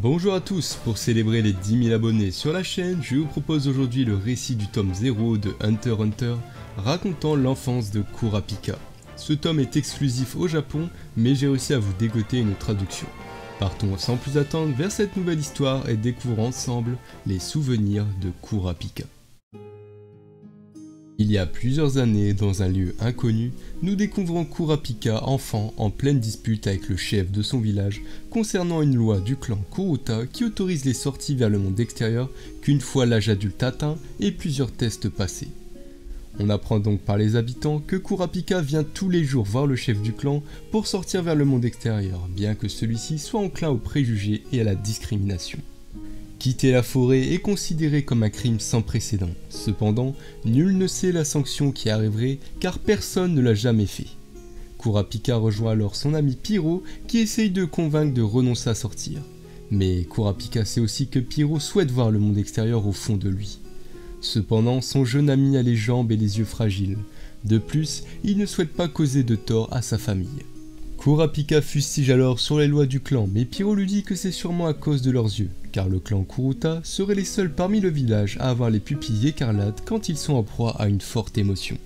Bonjour à tous, pour célébrer les 10 000 abonnés sur la chaîne, je vous propose aujourd'hui le récit du tome 0 de Hunter x Hunter, racontant l'enfance de Kurapika. Ce tome est exclusif au Japon, mais j'ai réussi à vous dégoter une traduction. Partons sans plus attendre vers cette nouvelle histoire et découvrons ensemble les souvenirs de Kurapika. Il y a plusieurs années, dans un lieu inconnu, nous découvrons Kurapika enfant en pleine dispute avec le chef de son village concernant une loi du clan Kuruta qui autorise les sorties vers le monde extérieur qu'une fois l'âge adulte atteint et plusieurs tests passés. On apprend donc par les habitants que Kurapika vient tous les jours voir le chef du clan pour sortir vers le monde extérieur, bien que celui-ci soit enclin aux préjugés et à la discrimination. Quitter la forêt est considéré comme un crime sans précédent. Cependant, nul ne sait la sanction qui arriverait car personne ne l'a jamais fait. Kurapika rejoint alors son ami Pyro qui essaye de le convaincre de renoncer à sortir. Mais Kurapika sait aussi que Pyro souhaite voir le monde extérieur au fond de lui. Cependant, son jeune ami a les jambes et les yeux fragiles. De plus, il ne souhaite pas causer de tort à sa famille. Kurapika fustige alors sur les lois du clan, mais Pyro lui dit que c'est sûrement à cause de leurs yeux, car le clan Kuruta serait les seuls parmi le village à avoir les pupilles écarlates quand ils sont en proie à une forte émotion.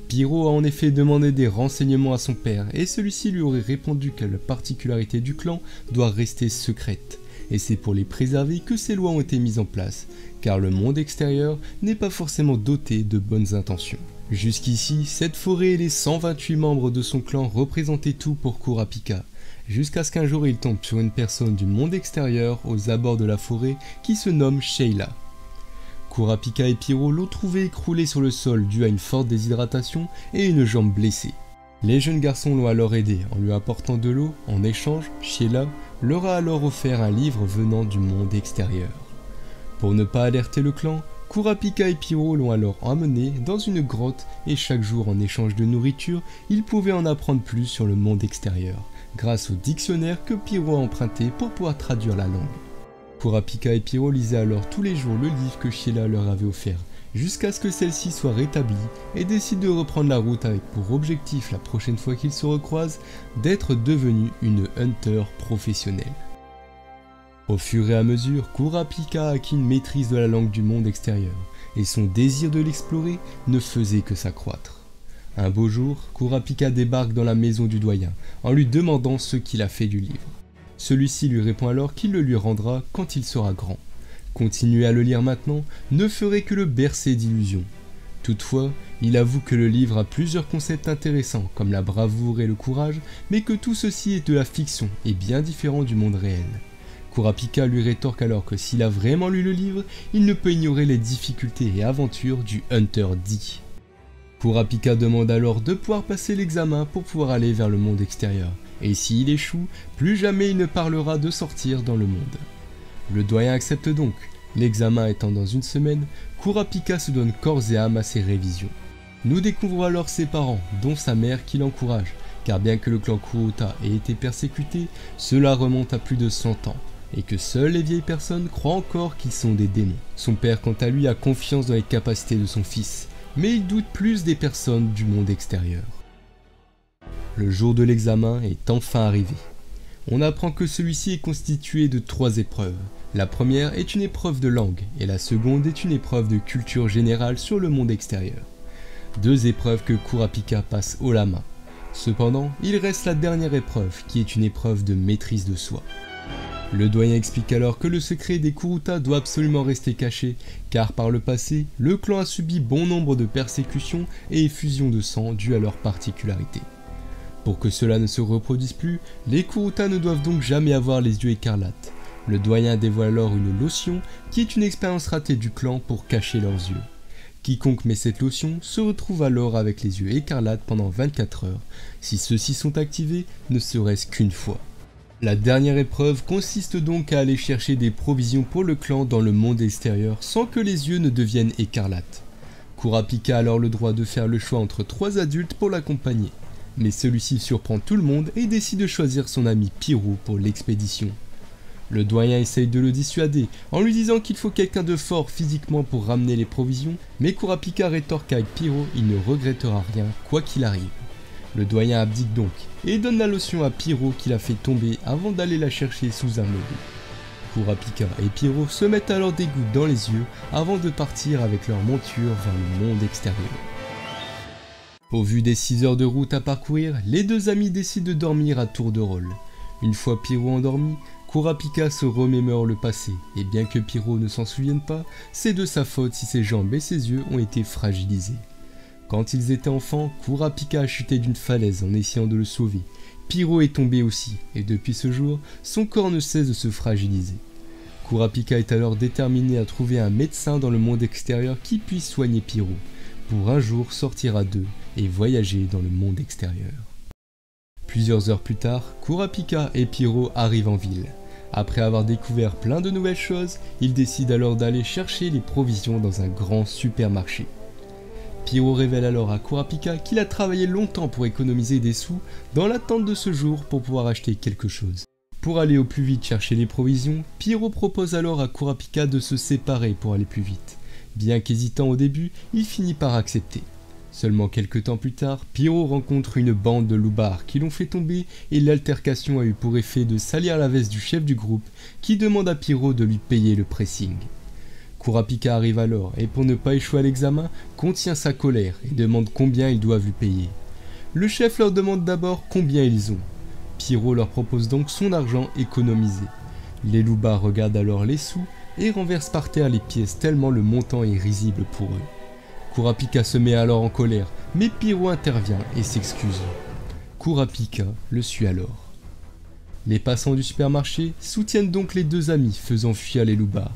Pyro a en effet demandé des renseignements à son père, et celui-ci lui aurait répondu que la particularité du clan doit rester secrète, et c'est pour les préserver que ces lois ont été mises en place, car le monde extérieur n'est pas forcément doté de bonnes intentions. Jusqu'ici, cette forêt et les 128 membres de son clan représentaient tout pour Kurapika, jusqu'à ce qu'un jour il tombe sur une personne du monde extérieur aux abords de la forêt qui se nomme Sheila. Kurapika et Pyro l'ont trouvé écroulé sur le sol dû à une forte déshydratation et une jambe blessée. Les jeunes garçons l'ont alors aidé en lui apportant de l'eau. En échange, Sheila leur a alors offert un livre venant du monde extérieur. Pour ne pas alerter le clan, Kurapika et Pyro l'ont alors emmené dans une grotte et chaque jour en échange de nourriture, ils pouvaient en apprendre plus sur le monde extérieur, grâce au dictionnaire que Pyro a emprunté pour pouvoir traduire la langue. Kurapika et Pyro lisaient alors tous les jours le livre que Sheila leur avait offert, jusqu'à ce que celle-ci soit rétablie et décide de reprendre la route avec pour objectif la prochaine fois qu'ils se recroisent, d'être devenue une hunter professionnelle. Au fur et à mesure, Kurapika acquit une maîtrise de la langue du monde extérieur, et son désir de l'explorer ne faisait que s'accroître. Un beau jour, Kurapika débarque dans la maison du doyen, en lui demandant ce qu'il a fait du livre. Celui-ci lui répond alors qu'il le lui rendra quand il sera grand. Continuer à le lire maintenant ne ferait que le bercer d'illusions. Toutefois, il avoue que le livre a plusieurs concepts intéressants, comme la bravoure et le courage, mais que tout ceci est de la fiction et bien différent du monde réel. Kurapika lui rétorque alors que s'il a vraiment lu le livre, il ne peut ignorer les difficultés et aventures du Hunter D. Kurapika demande alors de pouvoir passer l'examen pour pouvoir aller vers le monde extérieur, et s'il échoue, plus jamais il ne parlera de sortir dans le monde. Le doyen accepte donc. L'examen étant dans une semaine, Kurapika se donne corps et âme à ses révisions. Nous découvrons alors ses parents, dont sa mère qui l'encourage, car bien que le clan Kuruta ait été persécuté, cela remonte à plus de 100 ans. Et que seules les vieilles personnes croient encore qu'ils sont des démons. Son père quant à lui a confiance dans les capacités de son fils, mais il doute plus des personnes du monde extérieur. Le jour de l'examen est enfin arrivé. On apprend que celui-ci est constitué de 3 épreuves. La première est une épreuve de langue, et la seconde est une épreuve de culture générale sur le monde extérieur. 2 épreuves que Kurapika passe haut la main. Cependant, il reste la dernière épreuve, qui est une épreuve de maîtrise de soi. Le doyen explique alors que le secret des Kuruta doit absolument rester caché, car par le passé, le clan a subi bon nombre de persécutions et effusions de sang dues à leurs particularités. Pour que cela ne se reproduise plus, les Kuruta ne doivent donc jamais avoir les yeux écarlates. Le doyen dévoile alors une lotion qui est une expérience ratée du clan pour cacher leurs yeux. Quiconque met cette lotion se retrouve alors avec les yeux écarlates pendant 24 heures, si ceux-ci sont activés ne serait-ce qu'une fois. La dernière épreuve consiste donc à aller chercher des provisions pour le clan dans le monde extérieur sans que les yeux ne deviennent écarlates. Kurapika a alors le droit de faire le choix entre 3 adultes pour l'accompagner, mais celui-ci surprend tout le monde et décide de choisir son ami Pyro pour l'expédition. Le doyen essaye de le dissuader en lui disant qu'il faut quelqu'un de fort physiquement pour ramener les provisions, mais Kurapika rétorque qu'avec Pyro il ne regrettera rien quoi qu'il arrive. Le doyen abdique donc et donne la lotion à Pyro qui la fait tomber avant d'aller la chercher sous un meuble. Kurapika et Pierrot se mettent alors des gouttes dans les yeux avant de partir avec leur monture vers le monde extérieur. Au vu des 6 heures de route à parcourir, les deux amis décident de dormir à tour de rôle. Une fois Pierrot endormi, Kurapika se remémore le passé, et bien que Pierrot ne s'en souvienne pas, c'est de sa faute si ses jambes et ses yeux ont été fragilisés. Quand ils étaient enfants, Kurapika a chuté d'une falaise en essayant de le sauver. Pierrot est tombé aussi, et depuis ce jour, son corps ne cesse de se fragiliser. Kurapika est alors déterminé à trouver un médecin dans le monde extérieur qui puisse soigner Pierrot, pour un jour sortir à deux et voyager dans le monde extérieur. Plusieurs heures plus tard, Kurapika et Pierrot arrivent en ville. Après avoir découvert plein de nouvelles choses, ils décident alors d'aller chercher les provisions dans un grand supermarché. Pierrot révèle alors à Kurapika qu'il a travaillé longtemps pour économiser des sous dans l'attente de ce jour pour pouvoir acheter quelque chose. Pour aller au plus vite chercher les provisions, Pierrot propose alors à Kurapika de se séparer pour aller plus vite. Bien qu'hésitant au début, il finit par accepter. Seulement quelques temps plus tard, Pierrot rencontre une bande de loupards qui l'ont fait tomber et l'altercation a eu pour effet de salir la veste du chef du groupe qui demande à Pierrot de lui payer le pressing. Kurapika arrive alors et pour ne pas échouer à l'examen, contient sa colère et demande combien ils doivent lui payer. Le chef leur demande d'abord combien ils ont. Pierrot leur propose donc son argent économisé. Les loupards regardent alors les sous et renversent par terre les pièces tellement le montant est risible pour eux. Kurapika se met alors en colère, mais Pierrot intervient et s'excuse. Kurapika le suit alors. Les passants du supermarché soutiennent donc les deux amis faisant fuir les loupards.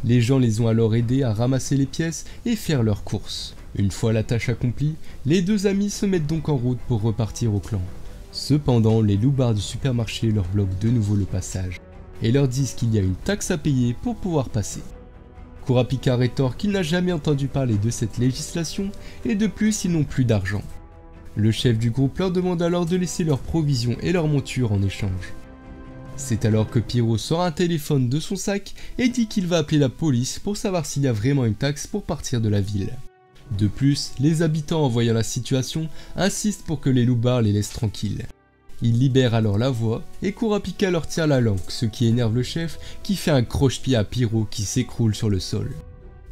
Les gens les ont alors aidés à ramasser les pièces et faire leurs courses. Une fois la tâche accomplie, les deux amis se mettent donc en route pour repartir au clan. Cependant, les loupards du supermarché leur bloquent de nouveau le passage et leur disent qu'il y a une taxe à payer pour pouvoir passer. Kurapika rétorque qu'il n'a jamais entendu parler de cette législation et de plus ils n'ont plus d'argent. Le chef du groupe leur demande alors de laisser leurs provisions et leurs montures en échange. C'est alors que Pierrot sort un téléphone de son sac et dit qu'il va appeler la police pour savoir s'il y a vraiment une taxe pour partir de la ville. De plus, les habitants en voyant la situation insistent pour que les loupards les laissent tranquilles. Ils libèrent alors la voie et Kurapika leur tire la langue, ce qui énerve le chef qui fait un croche-pied à Pierrot qui s'écroule sur le sol.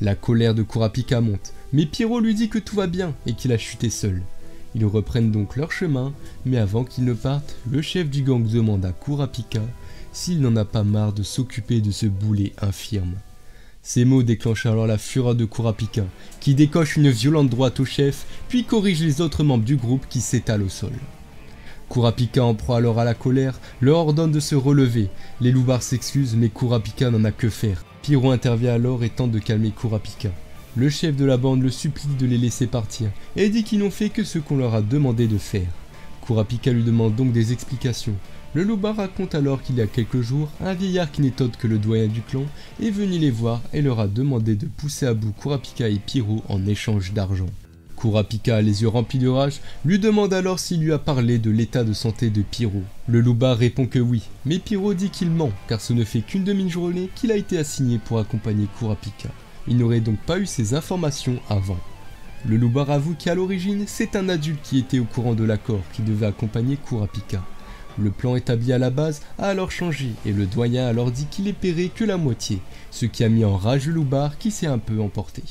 La colère de Kurapika monte, mais Pierrot lui dit que tout va bien et qu'il a chuté seul. Ils reprennent donc leur chemin, mais avant qu'ils ne partent, le chef du gang demande à Kurapika s'il n'en a pas marre de s'occuper de ce boulet infirme. Ces mots déclenchent alors la fureur de Kurapika, qui décoche une violente droite au chef, puis corrige les autres membres du groupe qui s'étalent au sol. Kurapika en proie alors à la colère, leur ordonne de se relever. Les loupards s'excusent mais Kurapika n'en a que faire. Pierrot intervient alors et tente de calmer Kurapika. Le chef de la bande le supplie de les laisser partir et dit qu'ils n'ont fait que ce qu'on leur a demandé de faire. Kurapika lui demande donc des explications. Le loupard raconte alors qu'il y a quelques jours, un vieillard qui n'est autre que le doyen du clan est venu les voir et leur a demandé de pousser à bout Kurapika et Pierrot en échange d'argent. Kurapika, les yeux remplis de rage, lui demande alors s'il lui a parlé de l'état de santé de Pierrot. Le loupard répond que oui, mais Pierrot dit qu'il ment car ce ne fait qu'une demi-journée qu'il a été assigné pour accompagner Kurapika. Il n'aurait donc pas eu ces informations avant. Le loupard avoue qu'à l'origine, c'est un adulte qui était au courant de l'accord qui devait accompagner Kurapika. Le plan établi à la base a alors changé et le doyen a alors dit qu'il est paierait que la moitié, ce qui a mis en rage le loupard qui s'est un peu emporté.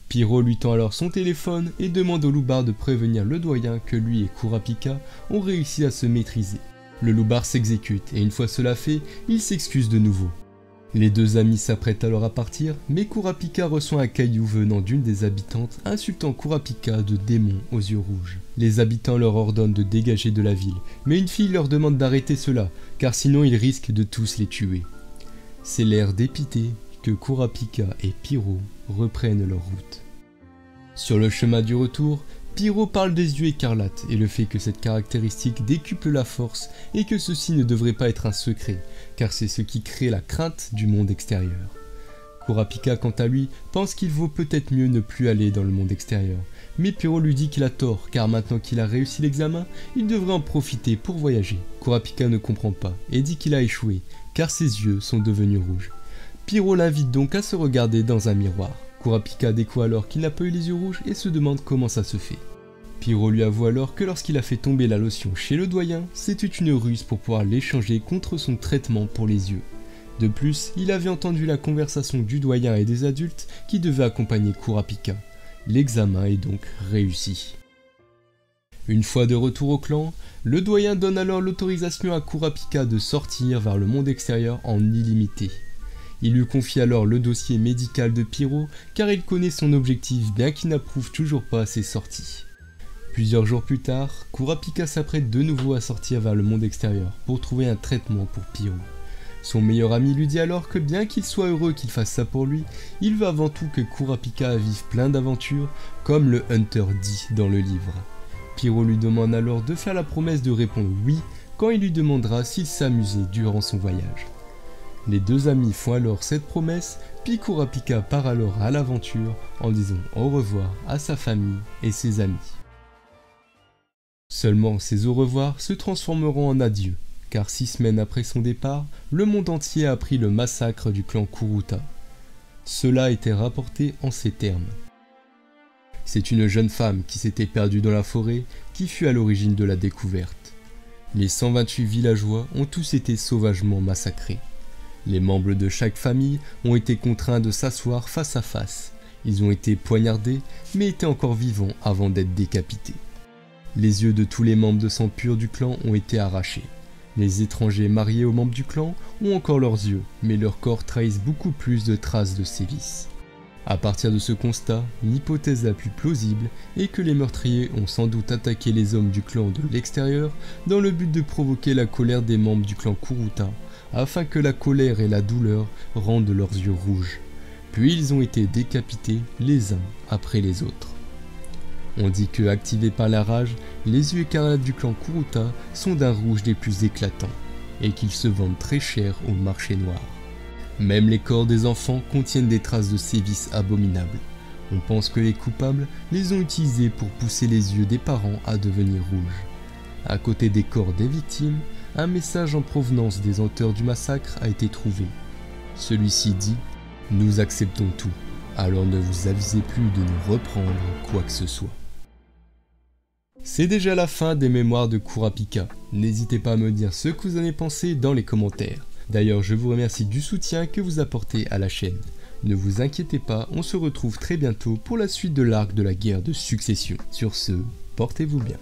Pierrot lui tend alors son téléphone et demande au loupard de prévenir le doyen que lui et Kurapika ont réussi à se maîtriser. Le loupard s'exécute et une fois cela fait, il s'excuse de nouveau. Les deux amis s'apprêtent alors à partir, mais Kurapika reçoit un caillou venant d'une des habitantes, insultant Kurapika de démon aux yeux rouges. Les habitants leur ordonnent de dégager de la ville, mais une fille leur demande d'arrêter cela, car sinon ils risquent de tous les tuer. C'est l'air dépité que Kurapika et Pierrot reprennent leur route. Sur le chemin du retour, Pierrot parle des yeux écarlates et le fait que cette caractéristique décuple la force et que ceci ne devrait pas être un secret, car c'est ce qui crée la crainte du monde extérieur. Kurapika, quant à lui, pense qu'il vaut peut-être mieux ne plus aller dans le monde extérieur, mais Pierrot lui dit qu'il a tort, car maintenant qu'il a réussi l'examen, il devrait en profiter pour voyager. Kurapika ne comprend pas et dit qu'il a échoué, car ses yeux sont devenus rouges. Pierrot l'invite donc à se regarder dans un miroir. Kurapika découvre alors qu'il n'a pas eu les yeux rouges et se demande comment ça se fait. Pierrot lui avoue alors que lorsqu'il a fait tomber la lotion chez le doyen, c'était une ruse pour pouvoir l'échanger contre son traitement pour les yeux. De plus, il avait entendu la conversation du doyen et des adultes qui devaient accompagner Kurapika. L'examen est donc réussi. Une fois de retour au clan, le doyen donne alors l'autorisation à Kurapika de sortir vers le monde extérieur en illimité. Il lui confie alors le dossier médical de Pyro car il connaît son objectif bien qu'il n'approuve toujours pas ses sorties. Plusieurs jours plus tard, Kurapika s'apprête de nouveau à sortir vers le monde extérieur pour trouver un traitement pour Pyro. Son meilleur ami lui dit alors que bien qu'il soit heureux qu'il fasse ça pour lui, il veut avant tout que Kurapika vive plein d'aventures comme le Hunter dit dans le livre. Pyro lui demande alors de faire la promesse de répondre oui quand il lui demandera s'il s'amusait durant son voyage. Les deux amis font alors cette promesse, puis Kurapika part alors à l'aventure en disant au revoir à sa famille et ses amis. Seulement ces au revoir se transformeront en adieu, car 6 semaines après son départ, le monde entier a appris le massacre du clan Kuruta. Cela était rapporté en ces termes. C'est une jeune femme qui s'était perdue dans la forêt qui fut à l'origine de la découverte. Les 128 villageois ont tous été sauvagement massacrés. Les membres de chaque famille ont été contraints de s'asseoir face à face. Ils ont été poignardés, mais étaient encore vivants avant d'être décapités. Les yeux de tous les membres de sang pur du clan ont été arrachés. Les étrangers mariés aux membres du clan ont encore leurs yeux, mais leurs corps trahissent beaucoup plus de traces de sévices. À partir de ce constat, l'hypothèse la plus plausible est que les meurtriers ont sans doute attaqué les hommes du clan de l'extérieur dans le but de provoquer la colère des membres du clan Kuruta, afin que la colère et la douleur rendent leurs yeux rouges. Puis ils ont été décapités les uns après les autres. On dit que, activés par la rage, les yeux écarlates du clan Kuruta sont d'un rouge des plus éclatants, et qu'ils se vendent très cher au marché noir. Même les corps des enfants contiennent des traces de sévices abominables. On pense que les coupables les ont utilisés pour pousser les yeux des parents à devenir rouges. À côté des corps des victimes, un message en provenance des auteurs du massacre a été trouvé. Celui-ci dit « Nous acceptons tout, alors ne vous avisez plus de nous reprendre quoi que ce soit. » C'est déjà la fin des mémoires de Kurapika. N'hésitez pas à me dire ce que vous en avez pensé dans les commentaires. D'ailleurs, je vous remercie du soutien que vous apportez à la chaîne. Ne vous inquiétez pas, on se retrouve très bientôt pour la suite de l'arc de la guerre de succession. Sur ce, portez-vous bien.